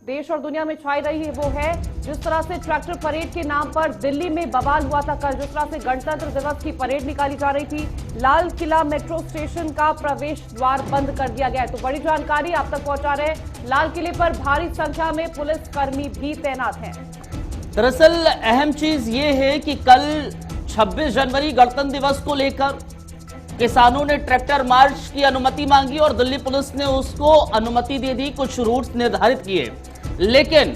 देश और दुनिया में छाई रही है वो है जिस तरह से ट्रैक्टर परेड के नाम पर दिल्ली में बवाल हुआ था कल। जिस तरह से गणतंत्र दिवस की परेड निकाली जा रही थी, लाल किला मेट्रो स्टेशन का प्रवेश द्वार बंद कर दिया गया है। तो बड़ी जानकारी आप तक पहुंचा रहे हैं, लाल किले पर भारी संख्या में पुलिसकर्मी भी तैनात हैं। दरअसल अहम चीज ये है कि कल 26 जनवरी गणतंत्र दिवस को लेकर किसानों ने ट्रैक्टर मार्च की अनुमति मांगी और दिल्ली पुलिस ने उसको अनुमति दे दी, कुछ रूट्स निर्धारित किए। लेकिन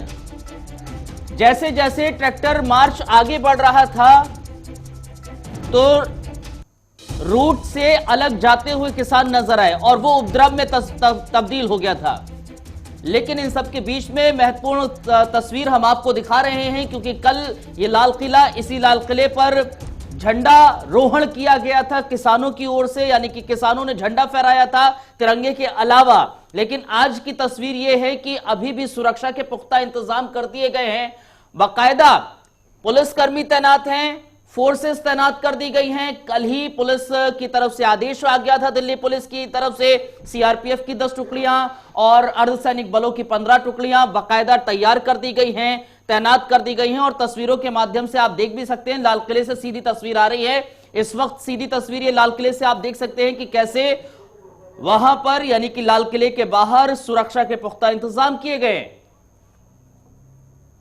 जैसे जैसे ट्रैक्टर मार्च आगे बढ़ रहा था तो रूट से अलग जाते हुए किसान नजर आए और वो उपद्रव में तब्दील हो गया था। लेकिन इन सब के बीच में महत्वपूर्ण तस्वीर हम आपको दिखा रहे हैं, क्योंकि कल ये लाल किला, इसी लाल किले पर झंडा रोहण किया गया था किसानों की ओर से, यानी कि किसानों ने झंडा फहराया था तिरंगे के अलावा। लेकिन आज की तस्वीर यह है कि अभी भी सुरक्षा के पुख्ता इंतजाम कर दिए गए हैं। बाकायदा पुलिसकर्मी तैनात हैं, फोर्सेस तैनात कर दी गई हैं। कल ही पुलिस की तरफ से आदेश आ गया था, दिल्ली पुलिस की तरफ से सीआरपीएफ की 10 टुकड़ियां और अर्धसैनिक बलों की 15 टुकड़ियां बाकायदा तैयार कर दी गई हैं, तैनात कर दी गई हैं। और तस्वीरों के माध्यम से आप देख भी सकते हैं, लाल किले से सीधी तस्वीर आ रही है इस वक्त। सीधी तस्वीर ये लाल किले से आप देख सकते हैं कि कैसे वहां पर, यानी कि लाल किले के बाहर सुरक्षा के पुख्ता इंतजाम किए गए हैं।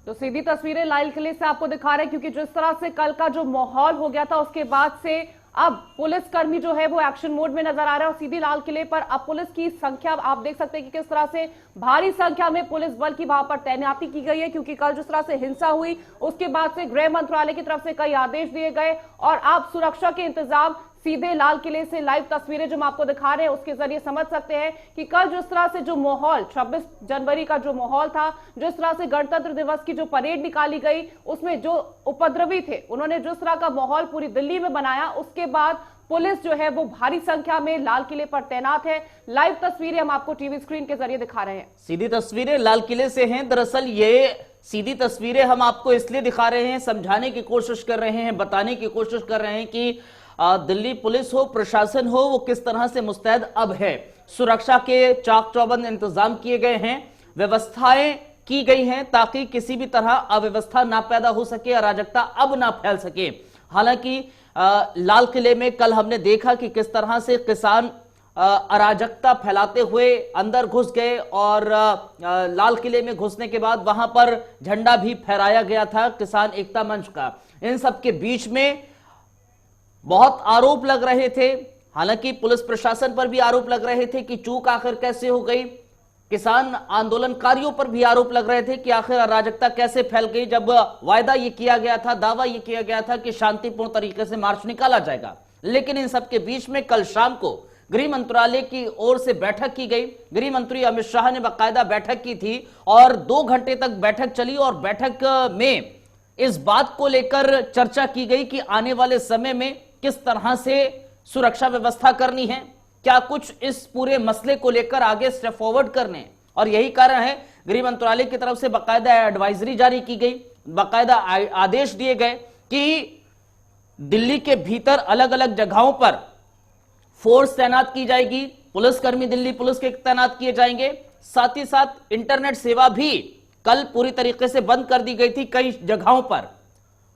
तो सीधी तस्वीरें लाल किले से आपको दिखा रहे हैं, क्योंकि जिस तरह से कल का जो माहौल हो गया था उसके बाद से अब पुलिसकर्मी जो है वो एक्शन मोड में नजर आ रहा है। और सीधी लाल किले पर अब पुलिस की संख्या आप देख सकते हैं कि किस तरह से भारी संख्या में पुलिस बल की वहां पर तैनाती की गई है, क्योंकि कल जिस तरह से हिंसा हुई उसके बाद से गृह मंत्रालय की तरफ से कई आदेश दिए गए और अब सुरक्षा के इंतजाम सीधे लाल किले से लाइव तस्वीरें जो हम आपको दिखा रहे हैं उसके जरिए समझ सकते हैं कि कल जिस तरह से जो माहौल 26 जनवरी का जो माहौल था, जिस तरह से गणतंत्र दिवस की जो परेड निकाली गई उसमें जो उपद्रवी थे उन्होंने जिस तरह का माहौल पूरी दिल्ली में बनाया, उसके बाद पुलिस जो है वो भारी संख्या में लाल किले पर तैनात है। लाइव तस्वीरें हम आपको टीवी स्क्रीन के जरिए दिखा रहे हैं। सीधी तस्वीरें लाल किले से हैं। दरअसल ये सीधी तस्वीरें हम आपको इसलिए दिखा रहे हैं, समझाने की कोशिश कर रहे हैं, बताने की कोशिश कर रहे हैं कि दिल्ली पुलिस हो, प्रशासन हो, वो किस तरह से मुस्तैद अब है। सुरक्षा के चाक चौबंद इंतजाम किए गए हैं, व्यवस्थाएं की गई हैं ताकि किसी भी तरह अव्यवस्था ना पैदा हो सके, अराजकता अब ना फैल सके। हालांकि लाल किले में कल हमने देखा कि किस तरह से किसान अराजकता फैलाते हुए अंदर घुस गए और लाल किले में घुसने के बाद वहां पर झंडा भी फहराया गया था किसान एकता मंच का। इन सब के बीच में बहुत आरोप लग रहे थे, हालांकि पुलिस प्रशासन पर भी आरोप लग रहे थे कि चूक आखिर कैसे हो गई। किसान आंदोलनकारियों पर भी आरोप लग रहे थे कि आखिर अराजकता कैसे फैल गई, जब वायदा ये किया गया था, दावा ये किया गया था कि शांतिपूर्ण तरीके से मार्च निकाला जाएगा। लेकिन इन सबके बीच में कल शाम को गृह मंत्रालय की ओर से बैठक की गई। गृह मंत्री अमित शाह ने बाकायदा बैठक की थी और 2 घंटे तक बैठक चली और बैठक में इस बात को लेकर चर्चा की गई कि आने वाले समय में किस तरह से सुरक्षा व्यवस्था करनी है, क्या कुछ इस पूरे मसले को लेकर आगे स्टेप फॉरवर्ड करने। और यही कारण है गृह मंत्रालय की तरफ से बाकायदा एडवाइजरी जारी की गई, बाकायदा आदेश दिए गए कि दिल्ली के भीतर अलग अलग जगहों पर फोर्स तैनात की जाएगी, पुलिसकर्मी दिल्ली पुलिस के तैनात किए जाएंगे। साथ ही साथ इंटरनेट सेवा भी कल पूरी तरीके से बंद कर दी गई थी कई जगहों पर।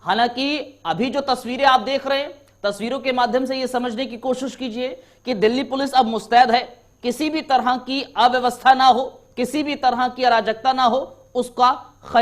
हालांकि अभी जो तस्वीरें आप देख रहे हैं, तस्वीरों के माध्यम से यह समझने की कोशिश कीजिए कि दिल्ली पुलिस अब मुस्तैद है, किसी भी तरह की अव्यवस्था ना हो, किसी भी तरह की अराजकता ना हो, उसका ख्याल